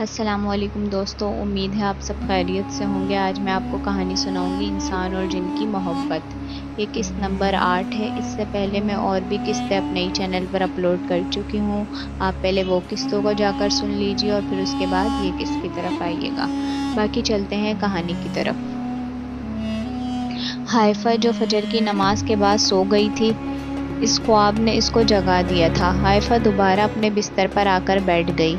السلام علیکم دوستو، امید ہے آپ سب خیریت سے ہوں گے۔ آج میں آپ کو کہانی سناؤں گی انسان اور جن کی محبت۔ یہ قسط نمبر 8 ہے۔ اس سے پہلے میں اور بھی قسطیں اپنے ہی چینل پر اپلوڈ کر چکی ہوں۔ آپ پہلے وہ قسطوں کو جا کر سن لیجیے اور پھر اس کے بعد یہ قسط کی طرف آئیے گا۔ باقی چلتے ہیں کہانی کی طرف۔ حائفہ جو فجر کی نماز کے بعد سو گئی تھی، اس خواب نے اس کو جگا دیا تھا۔ حائفہ دوبارہ اپنے بستر پر آ کر بیٹھ گئی۔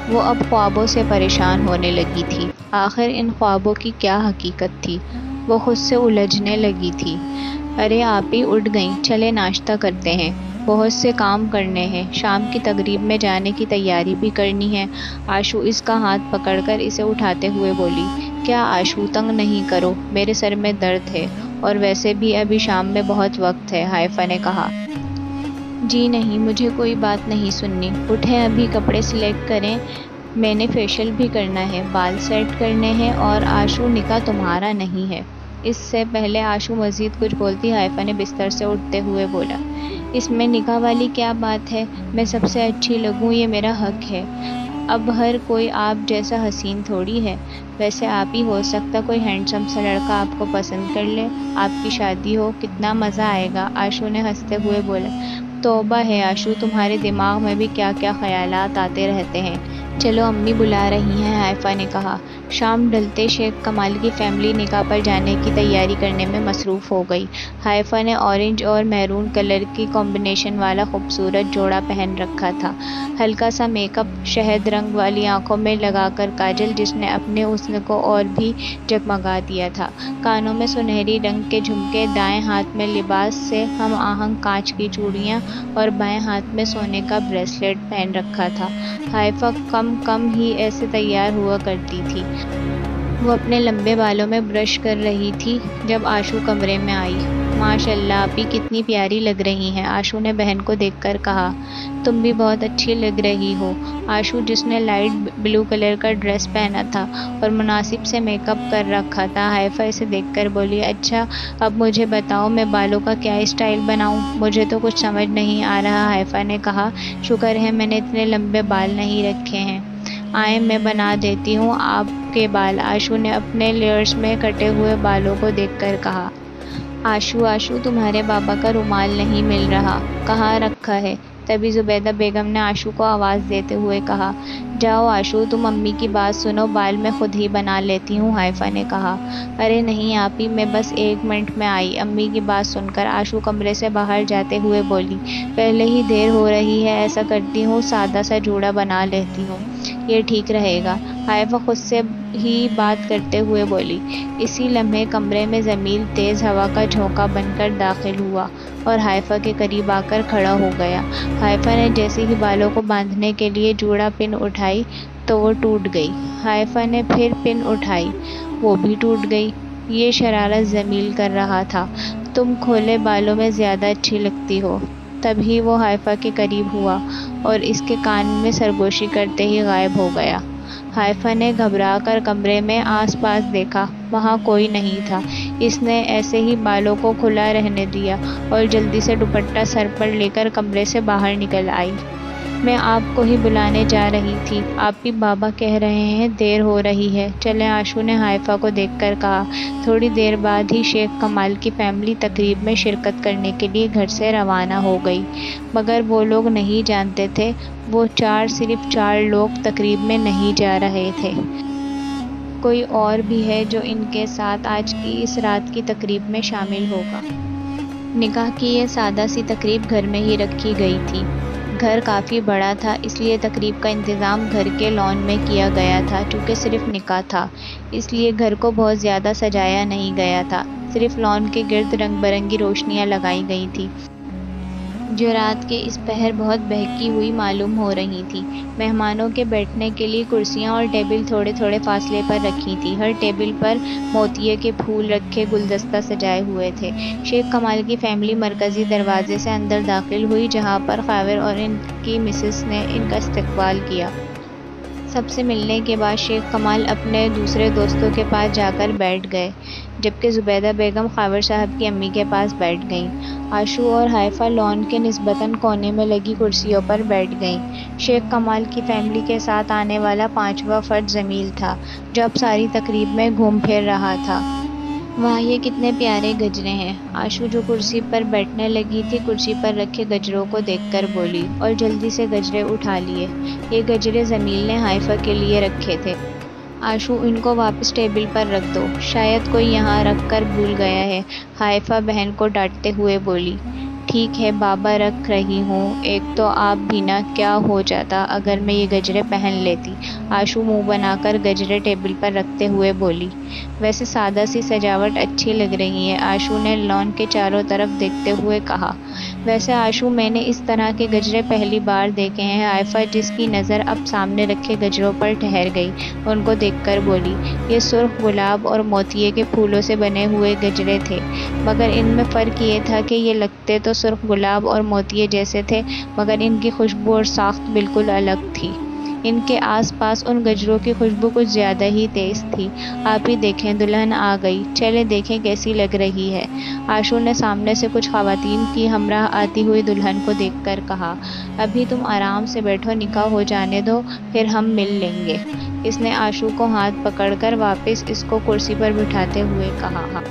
وہ اب خوابوں سے پریشان ہونے لگی تھی۔ آخر ان خوابوں کی کیا حقیقت تھی؟ وہ خود سے الجھنے لگی تھی۔ ارے آپ ہی اٹھ گئیں، چلے ناشتہ کرتے ہیں، بہت سے کام کرنے ہیں، شام کی تقریب میں جانے کی تیاری بھی کرنی ہے۔ آشو اس کا ہاتھ پکڑ کر اسے اٹھاتے ہوئے بولی۔ کیا آشو، تنگ نہیں کرو، میرے سر میں درد ہے، اور ویسے بھی ابھی شام میں بہت وقت ہے، حائفہ نے کہا۔ جی نہیں، مجھے کوئی بات نہیں سننی، اٹھیں ابھی کپڑے سلیکٹ کریں، میں نے فیشل بھی کرنا ہے، بال سیٹ کرنے ہیں، اور آشو نکاح تمہارا نہیں ہے۔ اس سے پہلے آشو مزید کچھ بولتی، حائفہ نے بستر سے اٹھتے ہوئے بولا۔ اس میں نکاح والی کیا بات ہے؟ میں سب سے اچھی لگوں، یہ میرا حق ہے۔ اب ہر کوئی آپ جیسا حسین تھوڑی ہے۔ ویسے آپ ہی ہو سکتا کوئی ہینڈسم سا لڑکا آپ کو پسند کر لے، آپ کی شادی ہو، کتنا مزہ آئے گا، آشو نے ہنستے ہوئے بولا۔ توبہ ہے آشو، تمہارے دماغ میں بھی کیا کیا خیالات آتے رہتے ہیں۔ چلو امی بلا رہی ہیں، حائفہ نے کہا۔ شام ڈھلتے شیخ کمال کی فیملی نکاح پر جانے کی تیاری کرنے میں مصروف ہو گئی۔ حائفہ نے اورنج اور میرون کلر کی کمبینیشن والا خوبصورت جوڑا پہن رکھا تھا۔ ہلکا سا میک اپ، شہد رنگ والی آنکھوں میں لگا کر کاجل جس نے اپنے حسن کو اور بھی جگمگا دیا تھا، کانوں میں سنہری رنگ کے جھمکے، دائیں ہاتھ میں لباس سے ہم آہنگ کانچ کی چوڑیاں اور بائیں ہاتھ میں سونے کا بریسلیٹ پہن رکھا تھا۔ حائفہ کم ہی ایسے تیار ہوا کرتی تھی۔ وہ اپنے لمبے بالوں میں برش کر رہی تھی جب آشو کمرے میں آئی۔ ماشاء اللہ آپی کتنی پیاری لگ رہی ہیں، آشو نے بہن کو دیکھ کر کہا۔ تم بھی بہت اچھی لگ رہی ہو۔ آشو، جس نے لائٹ بلو کلر کا ڈریس پہنا تھا اور مناسب سے میک اپ کر رکھا تھا، حائفہ اسے دیکھ کر بولی۔ اچھا اب مجھے بتاؤ میں بالوں کا کیا اسٹائل بناؤں؟ مجھے تو کچھ سمجھ نہیں آ رہا، حائفہ نے کہا۔ شکر ہے میں نے اتنے لمبے بال نہیں رکھے ہیں۔ آئیں میں بنا دیتی ہوں آپ کے بال، آشو نے اپنے لیئرز میں کٹے ہوئے بالوں کو دیکھ کر کہا۔ آشو تمہارے بابا کا رومال نہیں مل رہا، کہاں رکھا ہے؟ تبھی زبیدہ بیگم نے آشو کو آواز دیتے ہوئے کہا۔ جاؤ آشو، تم امی کی بات سنو، بال میں خود ہی بنا لیتی ہوں، حائفہ نے کہا۔ ارے نہیں آپی، میں بس 1 منٹ میں آئی، امی کی بات سن کر آشو کمرے سے باہر جاتے ہوئے بولی۔ پہلے ہی دیر ہو رہی ہے، ایسا کرتی ہوں سادہ سا جوڑا بنا لیتی ہوں، یہ ٹھیک رہے گا، حائفہ خود سے ہی بات کرتے ہوئے بولی۔ اسی لمحے کمرے میں جمیل تیز ہوا کا جھونکا بن کر داخل ہوا اور حائفہ کے قریب آ کر کھڑا ہو گیا۔ حائفہ نے جیسے ہی بالوں کو باندھنے کے لیے جوڑا پن اٹھائی تو وہ ٹوٹ گئی۔ حائفہ نے پھر پن اٹھائی، وہ بھی ٹوٹ گئی۔ یہ شرارت جمیل کر رہا تھا۔ تم کھولے بالوں میں زیادہ اچھی لگتی ہو۔ تبھی وہ حائفہ کے قریب ہوا اور اس کے کان میں سرگوشی کرتے ہی غائب ہو گیا۔ حائفہ نے گھبرا کر کمرے میں آس پاس دیکھا، وہاں کوئی نہیں تھا۔ اس نے ایسے ہی بالوں کو کھلا رہنے دیا اور جلدی سے دوپٹہ سر پر لے کر کمرے سے باہر نکل آئی۔ میں آپ کو ہی بلانے جا رہی تھی، آپ بھی بابا کہہ رہے ہیں دیر ہو رہی ہے، چلیں، آشو نے حائفہ کو دیکھ کر کہا۔ تھوڑی دیر بعد ہی شیخ کمال کی فیملی تقریب میں شرکت کرنے کے لیے گھر سے روانہ ہو گئی، مگر وہ لوگ نہیں جانتے تھے وہ صرف 4 لوگ تقریب میں نہیں جا رہے تھے۔ کوئی اور بھی ہے جو ان کے ساتھ آج کی اس رات کی تقریب میں شامل ہوگا۔ نکاح کی یہ سادہ سی تقریب گھر میں ہی رکھی گئی تھی۔ گھر کافی بڑا تھا، اس لیے تقریب کا انتظام گھر کے لان میں کیا گیا تھا۔ چونکہ صرف نکاح تھا، اس لیے گھر کو بہت زیادہ سجایا نہیں گیا تھا، صرف لان کے گرد رنگ برنگی روشنیاں لگائی گئی تھیں جو رات کے اس پہر بہت بہکی ہوئی معلوم ہو رہی تھیں۔ مہمانوں کے بیٹھنے کے لیے کرسیاں اور ٹیبل تھوڑے تھوڑے فاصلے پر رکھی تھیں، ہر ٹیبل پر موتیے کے پھول رکھے گلدستہ سجائے ہوئے تھے۔ شیخ کمال کی فیملی مرکزی دروازے سے اندر داخل ہوئی، جہاں پر خاور اور ان کی مسز نے ان کا استقبال کیا۔ سب سے ملنے کے بعد شیخ کمال اپنے دوسرے دوستوں کے پاس جا کر بیٹھ گئے، جبکہ زبیدہ بیگم خاور صاحب کی امی کے پاس بیٹھ گئیں۔ آشو اور حائفہ لان کے نسبتاً کونے میں لگی کرسیوں پر بیٹھ گئیں۔ شیخ کمال کی فیملی کے ساتھ آنے والا پانچواں فرد جمیل تھا، جو اب ساری تقریب میں گھوم پھر رہا تھا۔ واہ، یہ کتنے پیارے گجرے ہیں! آشو جو کرسی پر بیٹھنے لگی تھی، کرسی پر رکھے گجروں کو دیکھ کر بولی اور جلدی سے گجرے اٹھا لیے۔ یہ گجرے جمیل نے حائفہ کے لیے رکھے تھے۔ آشو، ان کو واپس ٹیبل پر رکھ دو، شاید کوئی یہاں رکھ کر بھول گیا ہے، حائفہ بہن کو ڈانٹتے ہوئے بولی۔ ٹھیک ہے بابا، رکھ رہی ہوں۔ ایک تو آپ بھی نہ، کیا ہو جاتا اگر میں یہ گجرے پہن لیتی؟ آشو منہ بنا کر گجرے ٹیبل پر رکھتے ہوئے بولی۔ ویسے سادہ سی سجاوٹ اچھی لگ رہی ہے، آشو نے لان کے چاروں طرف دیکھتے ہوئے کہا۔ ویسے آشو، میں نے اس طرح کے گجرے پہلی بار دیکھے ہیں، حائفہ، جس کی نظر اب سامنے رکھے گجروں پر ٹھہر گئی، ان کو دیکھ کر بولی۔ یہ سرخ گلاب اور موتیے کے پھولوں سے بنے ہوئے گجرے تھے، مگر ان میں فرق یہ تھا کہ یہ لگتے تو سرخ گلاب اور موتیے جیسے تھے، مگر ان کی خوشبو اور ساخت بالکل الگ تھی۔ ان کے آس پاس ان گجروں کی خوشبو کچھ زیادہ ہی تیز تھی۔ آپ ہی دیکھیں، دلہن آ گئی، چلیں دیکھیں کیسی لگ رہی ہے، آشو نے سامنے سے کچھ خواتین کی ہمراہ آتی ہوئی دلہن کو دیکھ کر کہا۔ ابھی تم آرام سے بیٹھو، نکاح ہو جانے دو، پھر ہم مل لیں گے، اس نے آشو کو ہاتھ پکڑ کر واپس اس کو کرسی پر بٹھاتے ہوئے کہا۔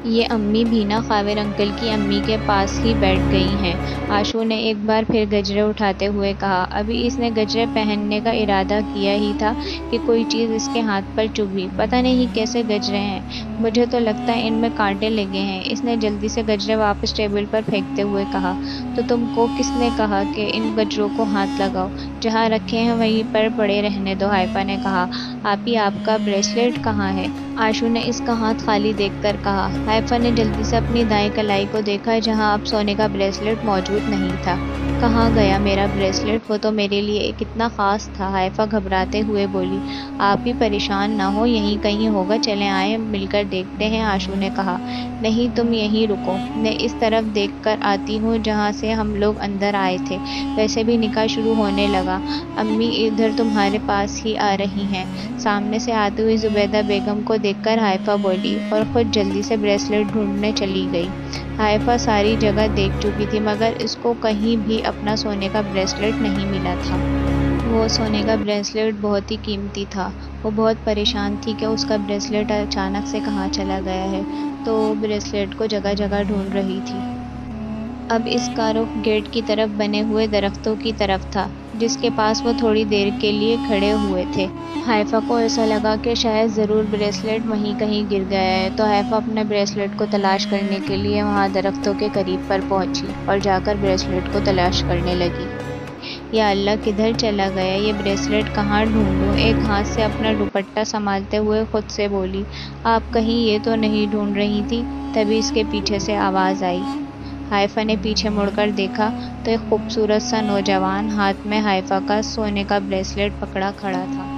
یہ امی بھینا خاور انکل کی امی کے پاس ہی بیٹھ گئی ہیں، آشو نے ایک بار پھر گجرے اٹھاتے ہوئے کہا۔ ابھی اس نے گجرے پہننے کا ارادہ کیا ہی تھا کہ کوئی چیز اس کے ہاتھ پر چبھی، پتہ نہیں کیسے گجرے ہیں، مجھے تو لگتا ہے ان میں کانٹے لگے ہیں، اس نے جلدی سے گجرے واپس ٹیبل پر پھینکتے ہوئے کہا۔ تو تم کو کس نے کہا کہ ان گجروں کو ہاتھ لگاؤ، جہاں رکھے ہیں وہیں پر پڑے رہنے دو، حائفہ نے کہا۔ آپی، آپ کا بریسلیٹ کہاں ہے؟ آشو نے اس کا ہاتھ خالی دیکھ کر کہا۔ حائفہ نے جلدی سے اپنی دائیں کلائی کو دیکھا، جہاں اب سونے کا بریسلیٹ موجود نہیں تھا۔ کہاں گیا میرا بریسلیٹ؟ وہ تو میرے لیے کتنا خاص تھا، حائفہ گھبراتے ہوئے بولی۔ آپ بھی پریشان نہ ہو، یہیں کہیں ہوگا، چلیں آئیں مل کر دیکھتے ہیں، آشو نے کہا۔ نہیں، تم یہیں رکو، میں اس طرف دیکھ کر آتی ہوں جہاں سے ہم لوگ اندر آئے تھے، ویسے بھی نکاح شروع ہونے لگا، امی ادھر تمہارے پاس ہی آ رہی ہیں، سامنے سے آتی ہوئی زبیدہ بیگم کو دیکھ کر حائفہ بولی، اور خود جلدی سے بریسلیٹ ڈھونڈنے چلی گئی۔ حائفہ ساری جگہ دیکھ چکی تھی، مگر اس کو کہیں بھی اپنا سونے کا بریسلیٹ نہیں ملا تھا۔ وہ سونے کا بریسلیٹ بہت ہی قیمتی تھا، وہ بہت پریشان تھی کہ اس کا بریسلیٹ اچانک سے کہاں چلا گیا ہے، تو وہ بریسلیٹ کو جگہ جگہ ڈھونڈ رہی تھی۔ اب اس کا رخ گیٹ کی طرف بنے ہوئے درختوں کی طرف تھا، جس کے پاس وہ تھوڑی دیر کے لیے کھڑے ہوئے تھے۔ حائفہ کو ایسا لگا کہ شاید ضرور بریسلیٹ وہیں کہیں گر گیا ہے، تو حائفہ اپنے بریسلیٹ کو تلاش کرنے کے لیے وہاں درختوں کے قریب پر پہنچی اور جا کر بریسلیٹ کو تلاش کرنے لگی۔ یا اللہ، کدھر چلا گیا یہ بریسلیٹ، کہاں ڈھونڈوں؟ ایک ہاتھ سے اپنا دوپٹہ سنبھالتے ہوئے خود سے بولی۔ آپ کہیں یہ تو نہیں ڈھونڈ رہی تھی؟ تبھی اس کے پیچھے سے آواز آئی۔ حائفہ نے پیچھے مڑ کر دیکھا تو ایک خوبصورت سا نوجوان ہاتھ میں حائفہ کا سونے کا بریسلیٹ پکڑا کھڑا تھا۔